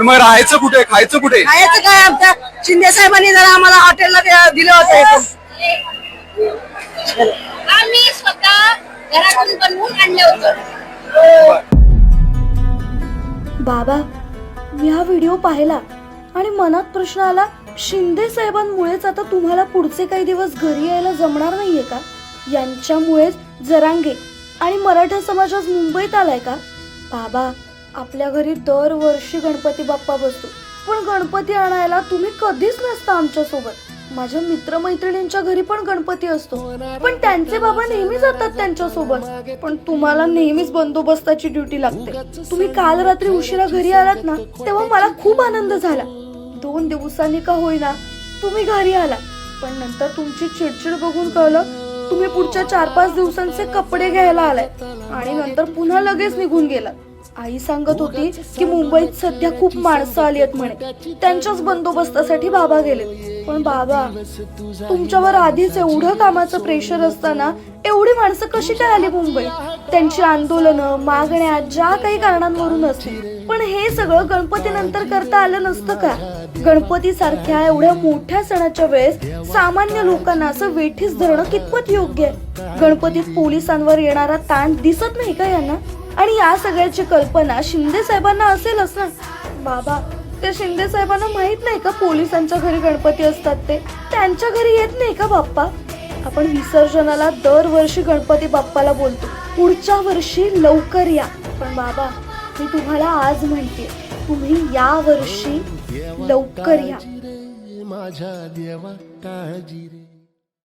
मग राहायचं कुठे, खायचं कुठे? खायचं काय, आमच्या शिंदे साहेबांनी जरा आम्हाला हॉटेलला दिलं होतं. आम्ही स्वतः घरातून बनवून आणलं होतं. बाबा, मी हा व्हिडिओ पाहिला आणि मनात प्रश्न आला, शिंदे साहेबांमुळेच आता तुम्हाला पुढचे काही दिवस घरी यायला जमणार नाहीये का? यांच्यामुळेच जरांगे आणि मराठा समाज आज मुंबईत आलाय का? बाबा, आपल्या घरी दरवर्षी गणपती बाप्पा बसतो, पण गणपती आणायला तुम्ही कधीच नसता आमच्या सोबत. माझ्या मित्रमैत्रिणींच्या घरी पण गणपती असतो, पण त्यांचे बाबा नेहमी जातात त्यांच्या सोबत. पण तुम्हाला नेहमीच बंदोबस्ताची ड्युटी लागते. तुम्ही काल रात्री उशिरा घरी आलात ना, तेव्हा मला खूप आनंद झाला. 2 दिवसांनी का होईना तुम्ही घरी आला, पण नंतर तुमची चिडचिड बघून कळलं तुम्ही पुढच्या 4-5 दिवसांचे कपडे घ्यायला आलाय आणि नंतर पुन्हा लगेच निघून गेलात. आई सांगत होती की मुंबईत सध्या खूप माणसं आली आहेत म्हणे, त्यांच्याच बंदोबस्तासाठी बाबा गेले. पण बाबा, तुमच्यावर आधीच एवढं कामाचं प्रेशर असताना एवढी माणसं कशी काय आली मुंबईत? त्यांची आंदोलनं, मागण्या ज्या काही कारणांवरून असतील, पण हे सगळं गणपती नंतर करता आलं नसतं का? गणपती सारख्या एवढ्या मोठ्या सणाच्या वेळेस सामान्य लोकांना असं वेठीस धरणं कितपत योग्य आहे? गणपतीत पोलिसांवर येणारा ताण दिसत नाही का यांना? आणि या सगळ्याची कल्पना शिंदे साहेबांना असेलच ना. बाबा, त्या शिंदे साहेबांना माहित नाही का पोलिसांच्या घरी गणपती असतात ते? त्यांच्या घरी येत नाही का बाप्पा? आपण विसर्जनाला दरवर्षी गणपती बाप्पाला बोलतो, पुढच्या वर्षी लवकर या. पण बाबा, मी तुम्हाला आज म्हणते, तुम्ही या वर्षी लवकर या. माझ्या देवा काळजी रे.